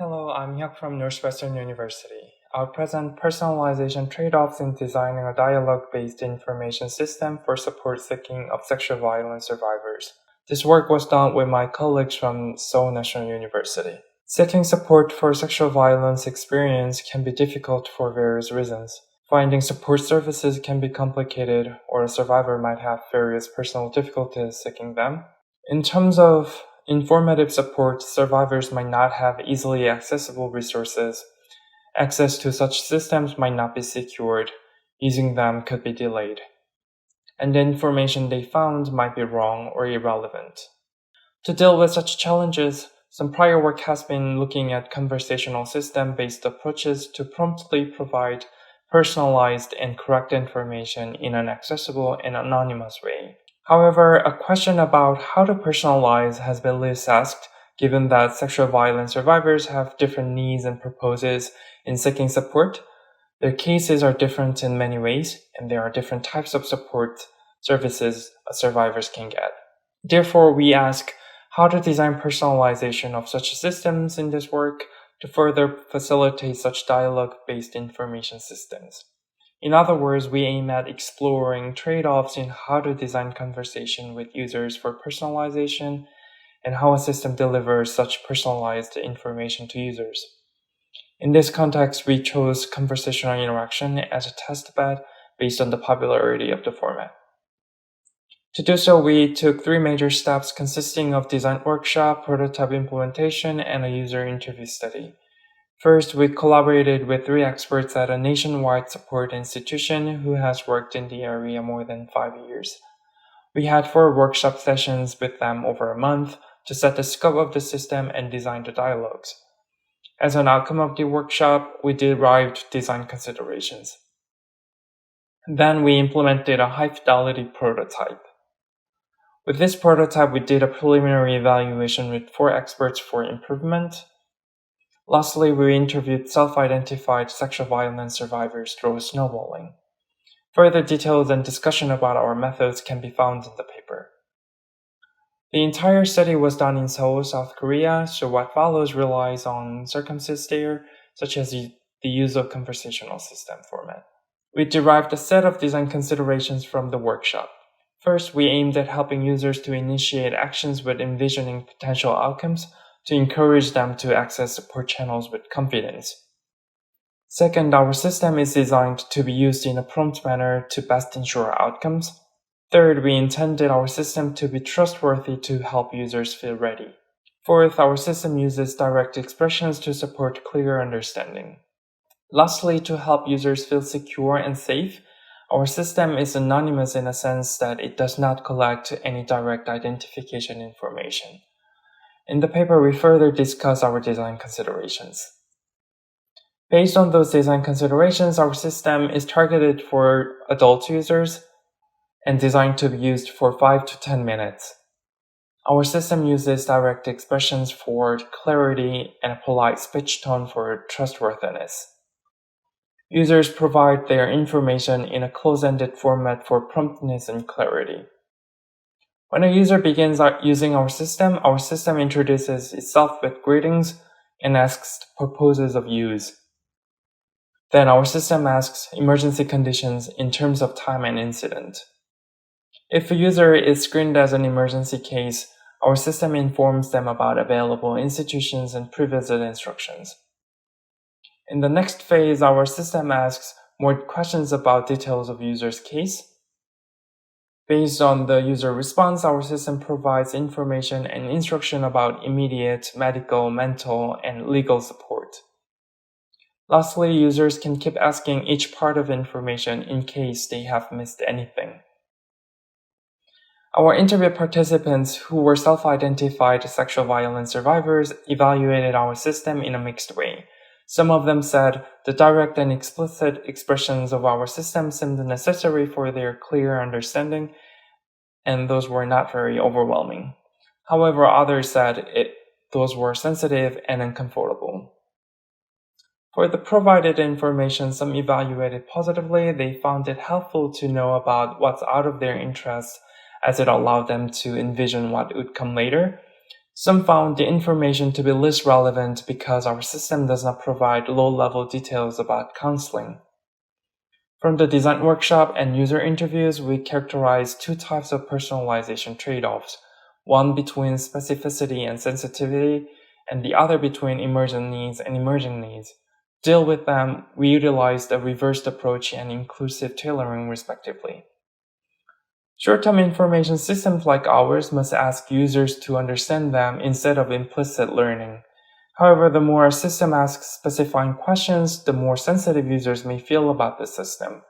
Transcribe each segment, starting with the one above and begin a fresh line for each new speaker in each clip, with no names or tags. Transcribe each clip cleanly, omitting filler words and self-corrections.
Hello, I'm Hyeok from Northwestern University. I'll present personalization trade-offs in designing a dialogue-based information system for support seeking of sexual violence survivors. This work was done with my colleagues from Seoul National University. Seeking support for sexual violence experience can be difficult for various reasons. Finding support services can be complicated, or a survivor might have various personal difficulties seeking them. In terms of informative support, survivors might not have easily accessible resources. Access to such systems might not be secured. Using them could be delayed. And the information they found might be wrong or irrelevant. To deal with such challenges, some prior work has been looking at conversational system-based approaches to promptly provide personalized and correct information in an accessible and anonymous way. However, a question about how to personalize has been less asked, given that sexual violence survivors have different needs and purposes in seeking support. Their cases are different in many ways, and there are different types of support services survivors can get. Therefore, we ask how to design personalization of such systems in this work to further facilitate such dialogue-based information systems. In other words, we aim at exploring trade-offs in how to design conversation with users for personalization and how a system delivers such personalized information to users. In this context, we chose conversational interaction as a test bed based on the popularity of the format. To do so, we took 3 major steps consisting of design workshop, prototype implementation, and a user interview study. First, we collaborated with 3 experts at a nationwide support institution who has worked in the area more than 5 years. We had 4 workshop sessions with them over a month to set the scope of the system and design the dialogues. As an outcome of the workshop, we derived design considerations. Then we implemented a high-fidelity prototype. With this prototype, we did a preliminary evaluation with 4 experts for improvement. Lastly, we interviewed self-identified sexual violence survivors through snowballing. Further details and discussion about our methods can be found in the paper. The entire study was done in Seoul, South Korea, so what follows relies on circumstances there, such as the use of conversational system format. We derived a set of design considerations from the workshop. First, we aimed at helping users to initiate actions with envisioning potential outcomes to encourage them to access support channels with confidence. Second, our system is designed to be used in a prompt manner to best ensure outcomes. Third, we intended our system to be trustworthy to help users feel ready. Fourth, our system uses direct expressions to support clear understanding. Lastly, to help users feel secure and safe, our system is anonymous in a sense that it does not collect any direct identification information. In the paper, we further discuss our design considerations. Based on those design considerations, our system is targeted for adult users and designed to be used for 5 to 10 minutes. Our system uses direct expressions for clarity and a polite speech tone for trustworthiness. Users provide their information in a close-ended format for promptness and clarity. When a user begins using our system introduces itself with greetings and asks purposes of use. Then our system asks emergency conditions in terms of time and incident. If a user is screened as an emergency case, our system informs them about available institutions and pre-visit instructions. In the next phase, our system asks more questions about details of user's case. Based on the user response, our system provides information and instruction about immediate medical, mental, and legal support. Lastly, users can keep asking each part of information in case they have missed anything. Our interview participants who were self-identified sexual violence survivors evaluated our system in a mixed way. Some of them said the direct and explicit expressions of our system seemed necessary for their clear understanding, and those were not very overwhelming. However, others said those were sensitive and uncomfortable. For the provided information, some evaluated positively. They found it helpful to know about what's out of their interest, as it allowed them to envision what would come later. Some found the information to be less relevant because our system does not provide low-level details about counseling. From the design workshop and user interviews, we characterized two types of personalization trade-offs, one between specificity and sensitivity, and the other between emergent needs and emerging needs. To deal with them, we utilized a reversed approach and inclusive tailoring respectively. Short-term information systems like ours must ask users to understand them instead of implicit learning. However, the more a system asks specifying questions, the more sensitive users may feel about the system.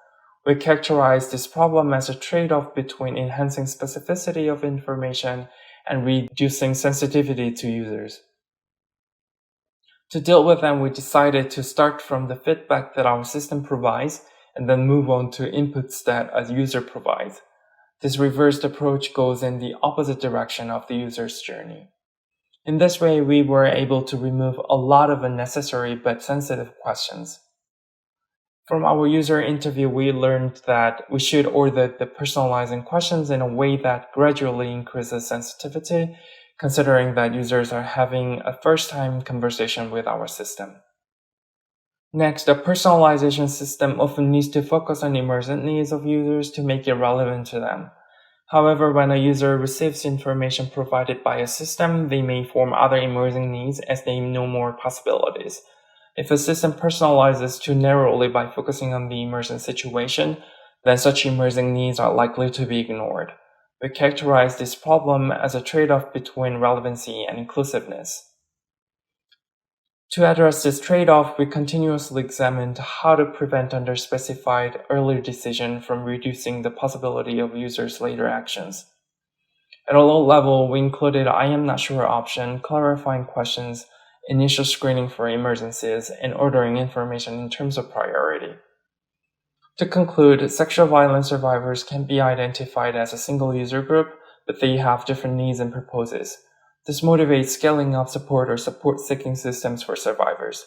We characterize this problem as a trade-off between enhancing specificity of information and reducing sensitivity to users. To deal with them, we decided to start from the feedback that our system provides and then move on to inputs that a user provides. This reversed approach goes in the opposite direction of the user's journey. In this way, we were able to remove a lot of unnecessary but sensitive questions. From our user interview, we learned that we should order the personalizing questions in a way that gradually increases sensitivity, considering that users are having a first-time conversation with our system. Next, a personalization system often needs to focus on emergent needs of users to make it relevant to them. However, when a user receives information provided by a system, they may form other emerging needs as they know more possibilities. If a system personalizes too narrowly by focusing on the emergent situation, then such emerging needs are likely to be ignored. We characterize this problem as a trade-off between relevancy and inclusiveness. To address this trade-off, we continuously examined how to prevent underspecified early decision from reducing the possibility of users' later actions. At a low level, we included I am not sure option, clarifying questions, initial screening for emergencies, and ordering information in terms of priority. To conclude, sexual violence survivors can be identified as a single user group, but they have different needs and purposes. This motivates scaling up support or support-seeking systems for survivors.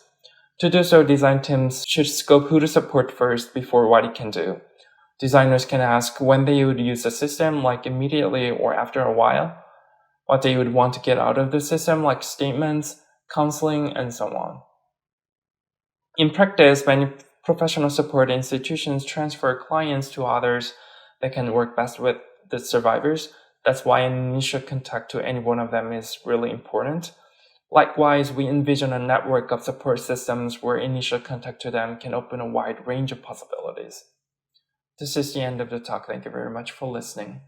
To do so, design teams should scope who to support first before what it can do. Designers can ask when they would use the system, like immediately or after a while, what they would want to get out of the system, like statements, counseling, and so on. In practice, many professional support institutions transfer clients to others that can work best with the survivors. That's why an initial contact to any one of them is really important. Likewise, we envision a network of support systems where initial contact to them can open a wide range of possibilities. This is the end of the talk. Thank you very much for listening.